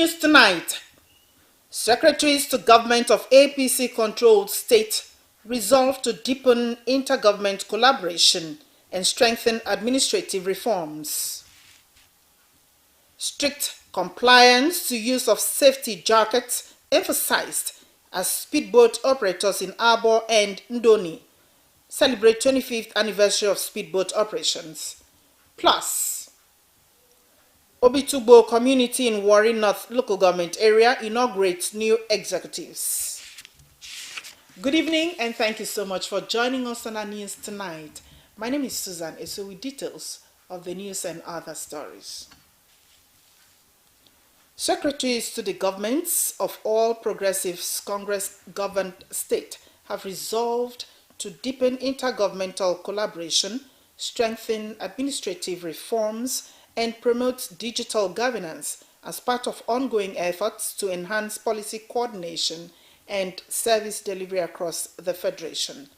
News tonight. Secretaries to government of APC-controlled state resolve to deepen intergovernment collaboration and strengthen administrative reforms. Strict compliance to use of safety jackets emphasized as speedboat operators in Abo and Ndoni celebrate 25th anniversary of speedboat operations. Plus, Obitubo community in Warri North local government area inaugurates new executives. Good evening and thank you so much for joining us on our news tonight. My name is Susan Eso with details of the news and other stories. Secretaries to the governments of all progressives Congress-governed states have resolved to deepen intergovernmental collaboration, strengthen administrative reforms, and promote digital governance as part of ongoing efforts to enhance policy coordination and service delivery across the Federation.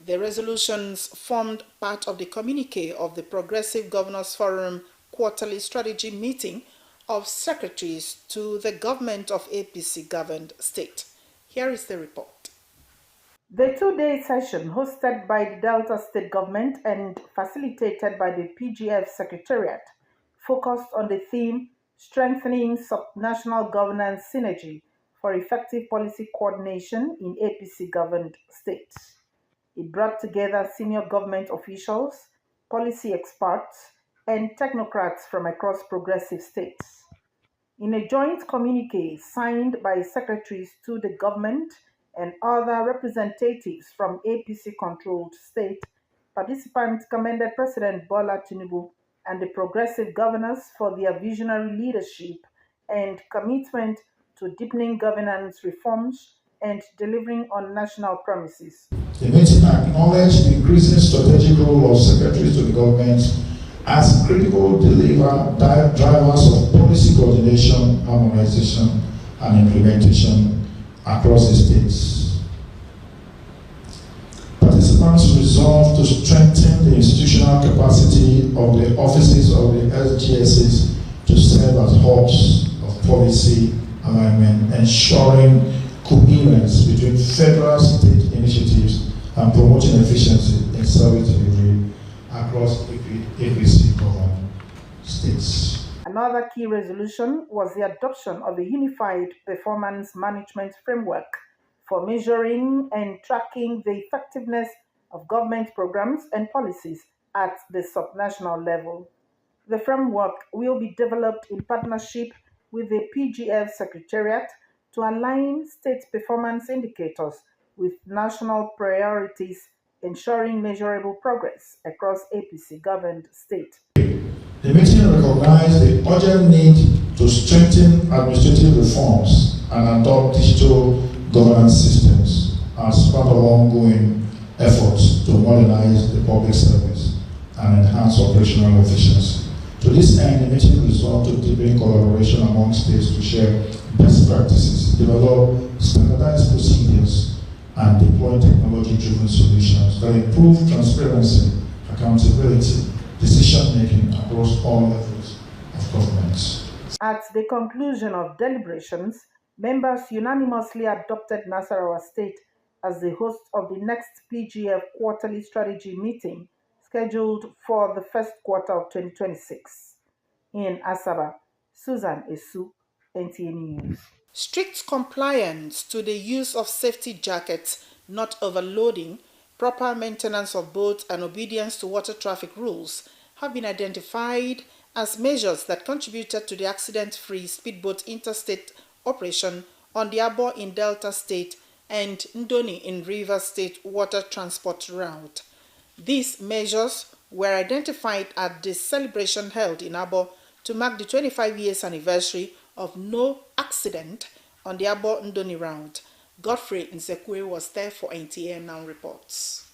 The resolutions formed part of the communique of the Progressive Governors Forum quarterly strategy meeting of secretaries to the government of APC-governed state. Here is the report. The two-day session hosted by the Delta State government and facilitated by the PGF Secretariat focused on the theme Strengthening Subnational Governance Synergy for Effective Policy Coordination in APC-governed states. It brought together senior government officials, policy experts, and technocrats from across progressive states. In a joint communique signed by secretaries to the government and other representatives from APC-controlled state, participants commended President Bola Tinubu and the progressive governors for their visionary leadership and commitment to deepening governance reforms and delivering on national promises. The meeting acknowledged the increasing strategic role of secretaries to the government as critical drivers of policy coordination, harmonization, and implementation across the states. Participants resolved to strengthen the institutional capacity of the offices of the SGSs to serve as hubs of policy alignment, ensuring coherence between federal state initiatives and promoting efficiency in service delivery across APC-governed states. Another key resolution was the adoption of a unified performance management framework for measuring and tracking the effectiveness of government programs and policies at the subnational level. The framework will be developed in partnership with the PGF Secretariat to align state performance indicators with national priorities, ensuring measurable progress across APC-governed states. The meeting recognized the urgent need to strengthen administrative reforms and adopt digital governance systems as part of ongoing efforts to modernize the public service and enhance operational efficiency. To this end, the meeting resolved to deepen collaboration among states to share best practices, develop standardized procedures, and deploy technology-driven solutions that improve transparency, accountability, decision-making across all levels of government. At the conclusion of deliberations, members unanimously adopted Nasarawa State as the host of the next PGF quarterly strategy meeting scheduled for the first quarter of 2026. In Asaba, Susan Esu, NTA News. Strict compliance to the use of safety jackets, not overloading, proper maintenance of boats, and obedience to water traffic rules have been identified as measures that contributed to the accident-free speedboat interstate operation on the Abo in Delta State and Ndoni in Rivers State water transport route. These measures were identified at the celebration held in Abo to mark the 25 years anniversary of no accident on the Abo Ndoni route. Godfrey Nsekwe was there for NTA Now reports.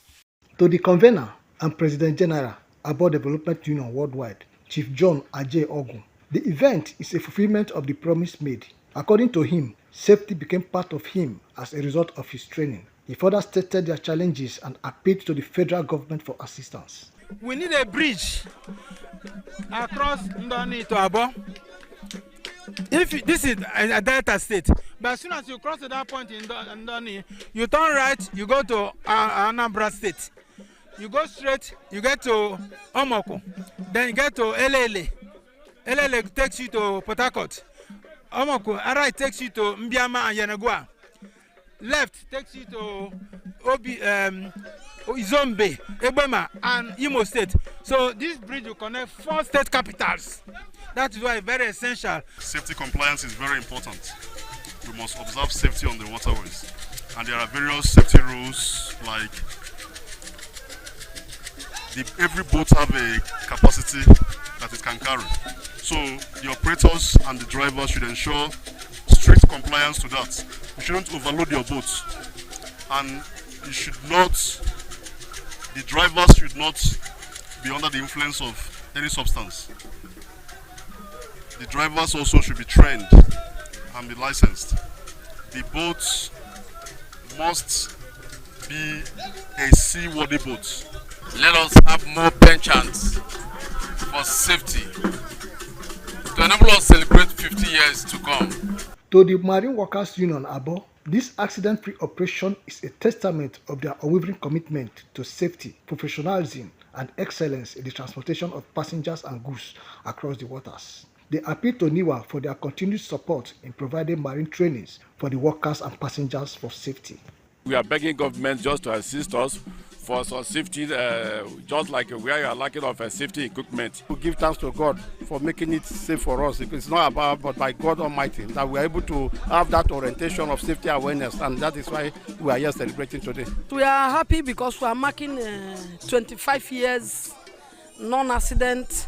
To the convener and President General Abo Development Union Worldwide, Chief John Ajay Ogun, the event is a fulfillment of the promise made. According to him, safety became part of him as a result of his training. He further stated their challenges and appealed to the federal government for assistance. We need a bridge across Ndoni to Abo. if this is a Delta state, but as soon as you cross to that point in Doni, you turn right, you go to Anambra state. You go straight, you get to Omoko, then you get to Elele. Elele takes you to Port Harcourt. Omoko, right takes you to Mbiama and Yanagua. Left takes you to Izombe, Ebema, and Imo State. So this bridge will connect 4 state capitals. That is why it's very essential. Safety compliance is very important. We must observe safety on the waterways. And there are various safety rules, like every boat have a capacity that it can carry. So the operators and the drivers should ensure strict compliance to that. You shouldn't overload your boats. And you should not, the drivers should not be under the influence of any substance. The drivers also should be trained and be licensed. The boats must be a seaworthy boat. Let us have more penchants for safety to enable us to celebrate 50 years to come. To the Marine Workers Union ABO, this accident-free operation is a testament of their unwavering commitment to safety, professionalism, and excellence in the transportation of passengers and goods across the waters. They appeal to NIWA for their continued support in providing marine trainings for the workers and passengers for safety. We are begging government just to assist us for some safety, just like where you are lacking of safety equipment. We give thanks to God for making it safe for us. It's not about, but by God Almighty, that we are able to have that orientation of safety awareness, and that is why we are here celebrating today. We are happy because we are marking 25 years non-accident.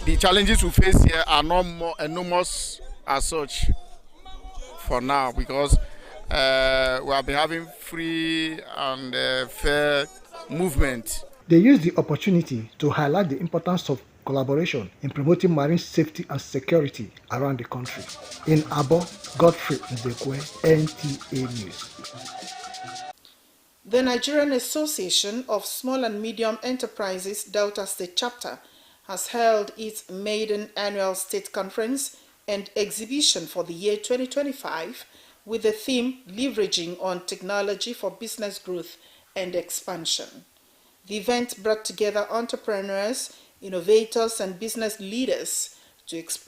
The challenges we face here are not more enormous as such for now, because we have been having free and fair movement. They use the opportunity to highlight the importance of collaboration in promoting marine safety and security around the country. In Abo, Godfrey Ndekwe, NTA News. The Nigerian Association of Small and Medium Enterprises Delta State Chapter has held its maiden annual state conference and exhibition for the year 2025 with the theme Leveraging on Technology for Business Growth and Expansion. The event brought together entrepreneurs, innovators, and business leaders to explore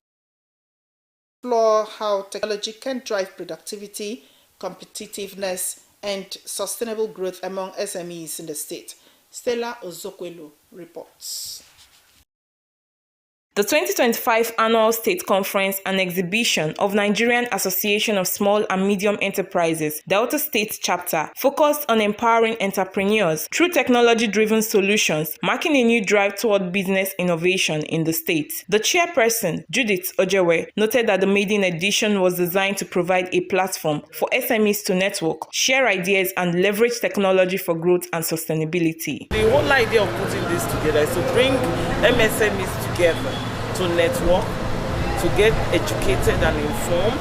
how technology can drive productivity, competitiveness, and sustainable growth among SMEs in the state. Stella Ozokwelu reports. The 2025 Annual State Conference and Exhibition of Nigerian Association of Small and Medium Enterprises, Delta State Chapter, focused on empowering entrepreneurs through technology-driven solutions, marking a new drive toward business innovation in the state. The chairperson, Judith Ojewe, noted that the maiden edition was designed to provide a platform for SMEs to network, share ideas, and leverage technology for growth and sustainability. The whole idea of putting this together is to bring MSMEs together, to network, to get educated and informed,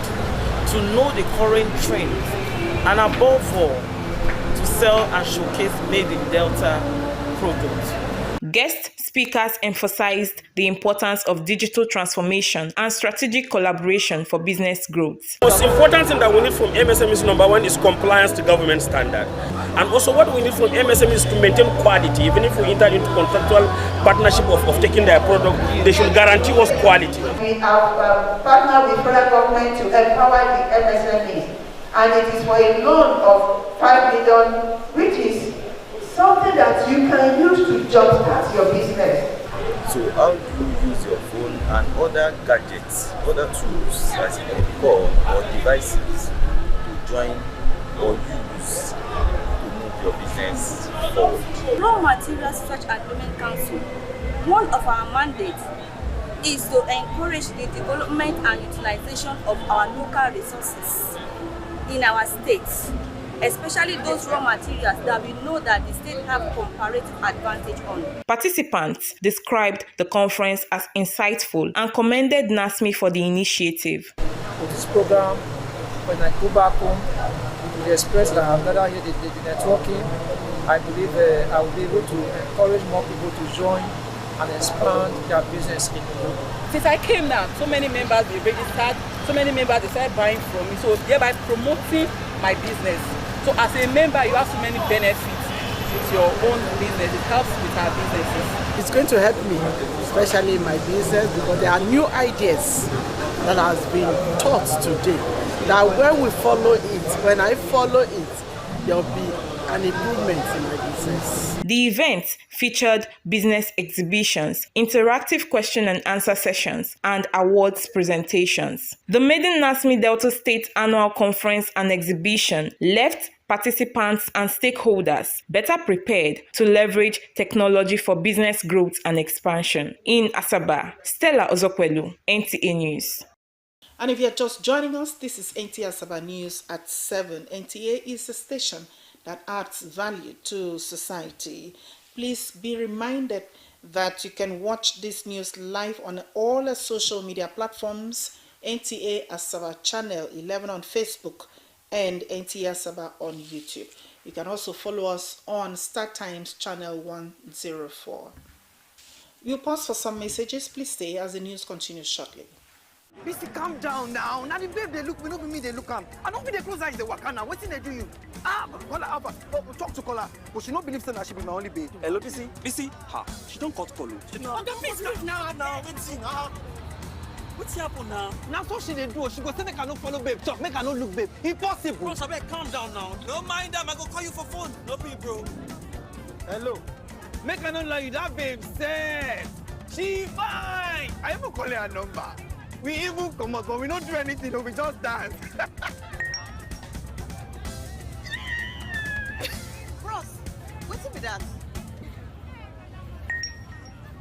to know the current trends, and above all, to sell and showcase made in Delta products. Guest speakers emphasized the importance of digital transformation and strategic collaboration for business growth. The most important thing that we need from MSMEs, number one, is compliance to government standard. And also what we need from MSMEs is to maintain quality. Even if we enter into contractual partnership of taking their product, they should guarantee us quality. We have partnered with federal government to empower the MSMEs. And it is for a loan of 5 million, which is something that you can use to jumpstart your business. So how do you use your phone and other gadgets, other tools, as you call, or devices to join or use to move your business forward? Raw Materials Research and Development Council, one of our mandates is to encourage the development and utilization of our local resources in our states, especially those raw materials that we know that the state have comparative advantage on. Participants described the conference as insightful and commended NASME for the initiative. For this program, when I go back home, with the express that I have gathered here, the networking, I believe I will be able to encourage more people to join and expand their business in the group. Since I came now, so many members have registered so many members they started buying from me, so thereby promoting my business. So as a member, you have so many benefits with your own business. It helps with our businesses. It's going to help me, especially in my business, because there are new ideas that has been taught today. That when we follow it, when I follow it, there will be an improvement in my business. The event featured business exhibitions, interactive question and answer sessions, and awards presentations. The Maiden NASME Delta State Annual Conference and Exhibition left participants and stakeholders better prepared to leverage technology for business growth and expansion. In Asaba, Stella Ozokwelu, NTA News. And if you're just joining us, this is Nta Asaba News at 7. NTA is a station that adds value to society. Please be reminded that you can watch this news live on all the social media platforms, Nta Asaba Channel 11 on Facebook and Nta Asaba on YouTube. You can also follow us on Star Times Channel 104. We'll pause for some messages. Please stay as the news continues shortly. Bisi, calm down now. Now the babe they look, we no be me they look am. I don't be the close eyes they work now. Wetin they do you? Kola Alpha, talk to Kola. But she no believe that she be my only babe. Hello, Bisi, ha. She don't cut call. No, please leave now. Wetin now? What's happen now? Now so she dey do. She go say make I no follow babe. Talk, make I no look babe. Impossible. Bro, Sabek, calm down now. No mind them. I go call you for phone. No be, bro. Hello. Make I no lie you. That babe said she fine. I even call her number. We even come out, but we don't do anything, we just dance. Bros, what's with that?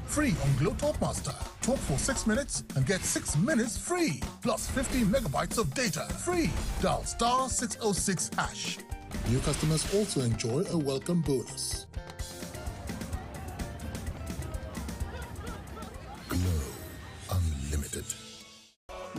Free on Glow Talk Master. Talk for 6 minutes and get 6 minutes free. Plus 15 megabytes of data. Free. Dial *606#. New customers also enjoy a welcome bonus. Glow Unlimited.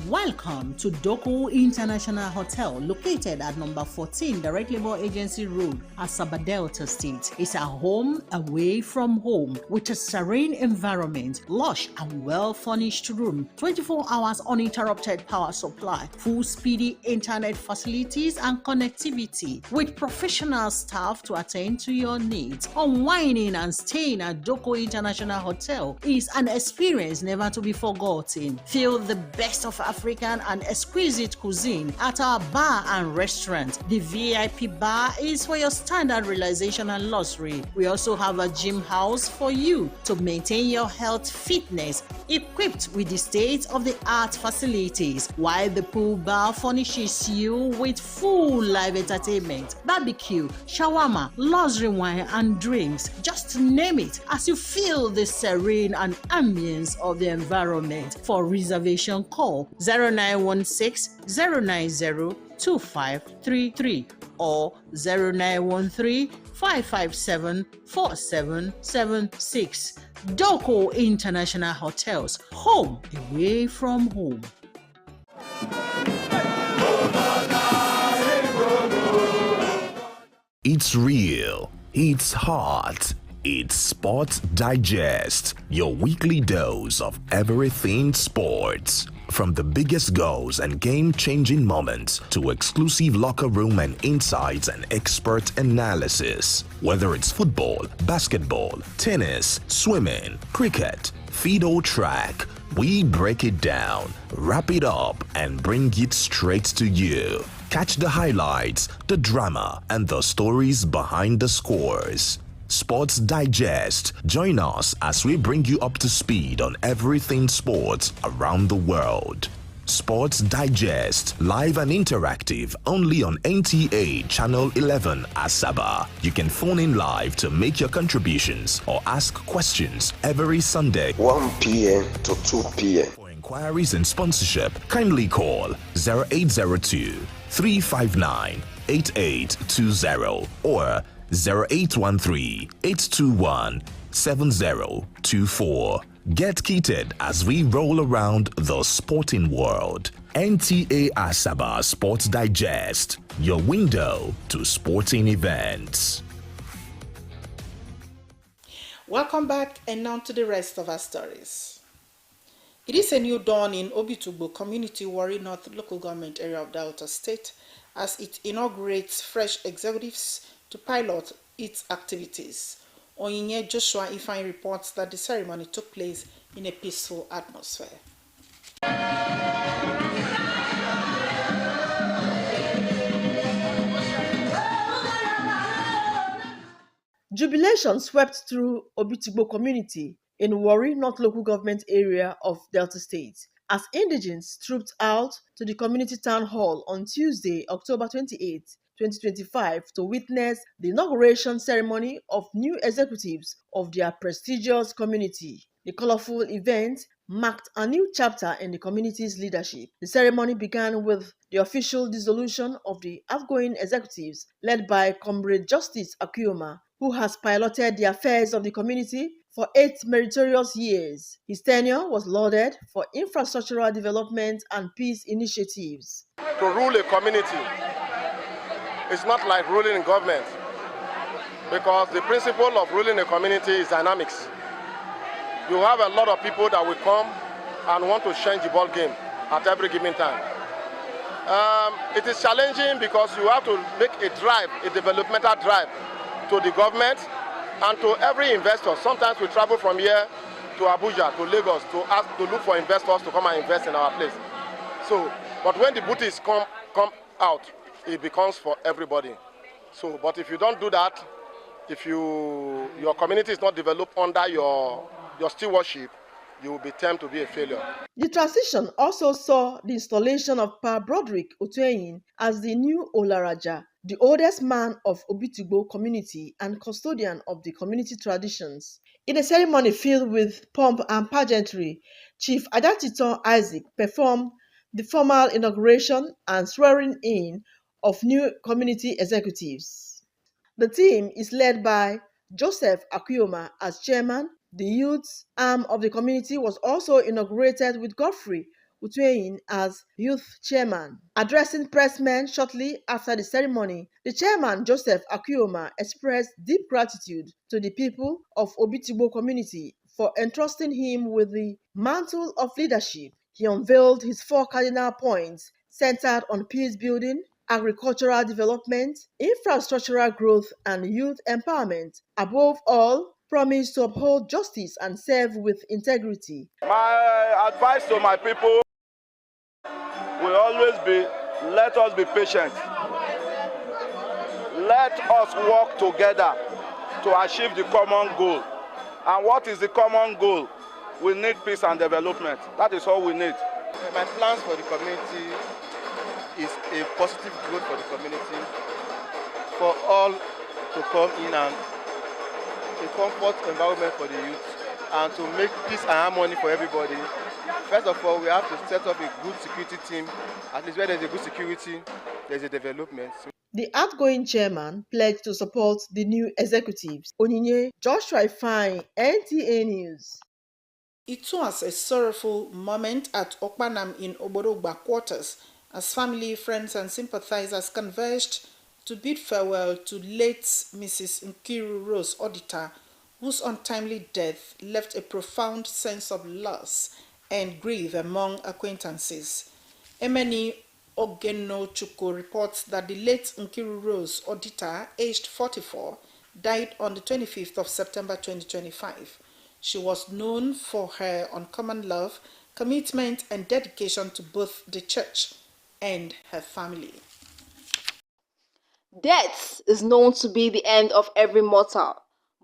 Welcome to Doko International Hotel, located at number 14 Direct Labor Agency Road, Asaba Delta State. It's a home away from home with a serene environment, lush and well-furnished room, 24 hours uninterrupted power supply, full speedy internet facilities and connectivity, with professional staff to attend to your needs. Unwinding and staying at Doko International Hotel is an experience never to be forgotten. Feel the best of African and exquisite cuisine at our bar and restaurant. The VIP bar is for your standard realization and luxury. We also have a gym house for you to maintain your health fitness, equipped with the state-of-the-art facilities, while the pool bar furnishes you with full live entertainment, barbecue, shawarma, luxury wine and drinks, just to name it, as you feel the serene and ambience of the environment. For reservation, call 0916-090-2533 or 0913-557-4776. Doko International Hotels, home away from home. It's real, it's hot. It's Sports Digest, your weekly dose of everything sports. From the biggest goals and game-changing moments to exclusive locker room and insights and expert analysis. Whether it's football, basketball, tennis, swimming, cricket, feed or track, we break it down, wrap it up, and bring it straight to you. Catch the highlights, the drama, and the stories behind the scores. Sports Digest. Join us as we bring you up to speed on everything sports around the world. Sports Digest, live and interactive, only on NTA Channel 11 Asaba. You can phone in live to make your contributions or ask questions every Sunday 1 p.m. to 2 p.m. For inquiries and sponsorship, kindly call 0802 359 8820 or 0813-821-7024. Get kitted as we roll around the sporting world. NTA Asaba Sports Digest, your window to sporting events. Welcome back, and now to the rest of our stories. It is a new dawn in Obitugbo Community Warri North local government area of Delta State as it inaugurates fresh executives to pilot its activities. Onyinye Joshua Ifeanyi reports that the ceremony took place in a peaceful atmosphere. Jubilation swept through Obitugbo community in Warri North local government area of Delta State as indigents trooped out to the community town hall on Tuesday, October 28, 2025 to witness the inauguration ceremony of new executives of their prestigious community. The colorful event marked a new chapter in the community's leadership. The ceremony began with the official dissolution of the outgoing executives led by Comrade Justice Akuyoma, who has piloted the affairs of the community for 8 meritorious years. His tenure was lauded for infrastructural development and peace initiatives. To rule a community is not like ruling in government, because the principle of ruling a community is dynamics. You have a lot of people that will come and want to change the ball game at every given time. It is challenging because you have to make a drive, a developmental drive to the government and to every investor. Sometimes we travel from here to Abuja, to Lagos, to look for investors to come and invest in our place. So, but when the booties come out, it becomes for everybody. So, but if you don't do that, if your community is not developed under your stewardship, you will be tempted to be a failure. The transition also saw the installation of Pa Broderick Otueyin as the new Olaraja, the oldest man of Obitugbo community and custodian of the community traditions. In a ceremony filled with pomp and pageantry, Chief Adatiton Isaac performed the formal inauguration and swearing in of new community executives. The team is led by Joseph Akuyoma as chairman. The youth arm of the community was also inaugurated with Godfrey Utueyin as youth chairman. Addressing pressmen shortly after the ceremony, the chairman Joseph Akuyoma expressed deep gratitude to the people of Obitugbo community for entrusting him with the mantle of leadership. He unveiled his 4 cardinal points centered on peace building, agricultural development, infrastructural growth, and youth empowerment. Above all, promised to uphold justice and serve with integrity. My advice to my people will always be, let us be patient. Let us work together to achieve the common goal. And what is the common goal? We need peace and development. That is all we need. My plans for the community is a positive growth for the community, for all to come in and a comfort environment for the youth, and to make peace and harmony for everybody. First of all, we have to set up a good security team. At least where there's a good security, there's a development. The outgoing chairman pledged to support the new executives. Onyinye Joshua Ifeanyi, NTA News. It was a sorrowful moment at Okpanam in Obodogba quarters as family, friends and sympathizers converged to bid farewell to late Mrs. Nkiru Rose Odita, whose untimely death left a profound sense of loss and grief among acquaintances. Emeni Ogenochukwu reports that the late Nkiru Rose Odita, aged 44, died on the 25th of September 2025. She was known for her uncommon love, commitment, and dedication to both the church and her family. Death is known to be the end of every mortal,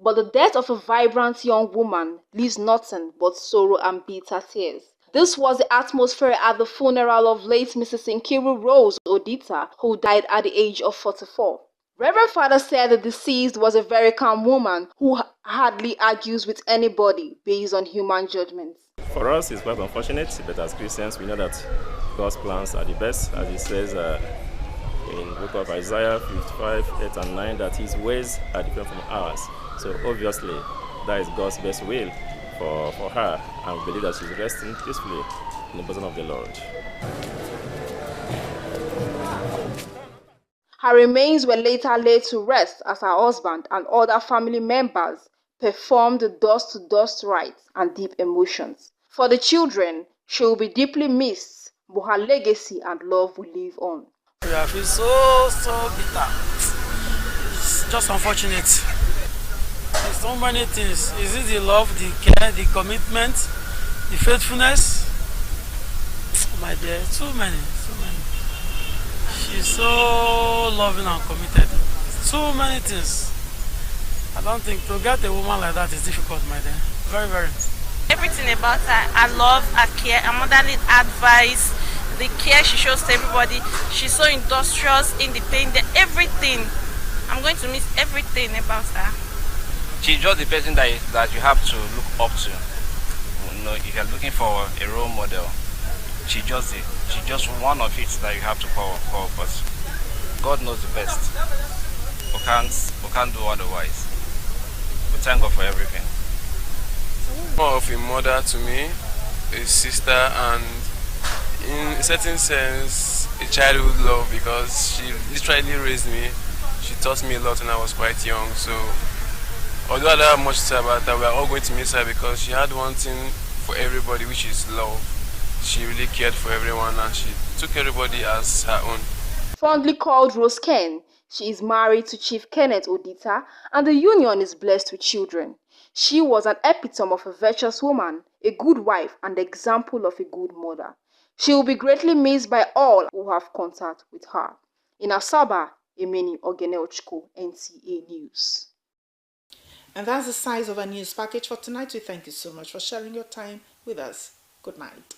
but the death of a vibrant young woman leaves nothing but sorrow and bitter tears. This was the atmosphere at the funeral of late Mrs. Nkiru Rose Odita, who died at the age of 44. Reverend Father said the deceased was a very calm woman who hardly argues with anybody based on human judgments. For us, it's quite unfortunate, but as Christians, we know that God's plans are the best, as He says in the book of Isaiah 55, 8 and 9, that His ways are different from ours. So obviously, that is God's best will for her, and we believe that she's resting peacefully in the bosom of the Lord. Her remains were later laid to rest as her husband and other family members performed the dust-to-dust rites and deep emotions. For the children, she will be deeply missed, but her legacy and love will live on. I feel so bitter. It's just unfortunate. There's so many things. Is it the love, the care, the commitment, the faithfulness? Oh my dear, too many. She's so loving and committed. So many things. I don't think to get a woman like that is difficult, my dear. Very, very. Everything about her, I love her care, her motherly advice, the care she shows to everybody. She's so industrious, independent, everything. I'm going to miss everything about her. She's just the person that you have to look up to. You know, if you're looking for a role model, she's just one of it that you have to call. But God knows the best. We can't do otherwise. We thank God for everything. More of a mother to me, a sister, and in a certain sense, a childhood love, because she literally raised me. She taught me a lot when I was quite young. So, although I don't have much to say about her, we are all going to miss her because she had one thing for everybody, which is love. She really cared for everyone and she took everybody as her own. Fondly called Rose Ken, she is married to Chief Kenneth Odita and the union is blessed with children. She was an epitome of a virtuous woman, a good wife and the example of a good mother. She will be greatly missed by all who have contact with her. In Asaba, Emeni Ogeneochko, NTA News. And that's the size of our news package for tonight. We thank you so much for sharing your time with us. Good night.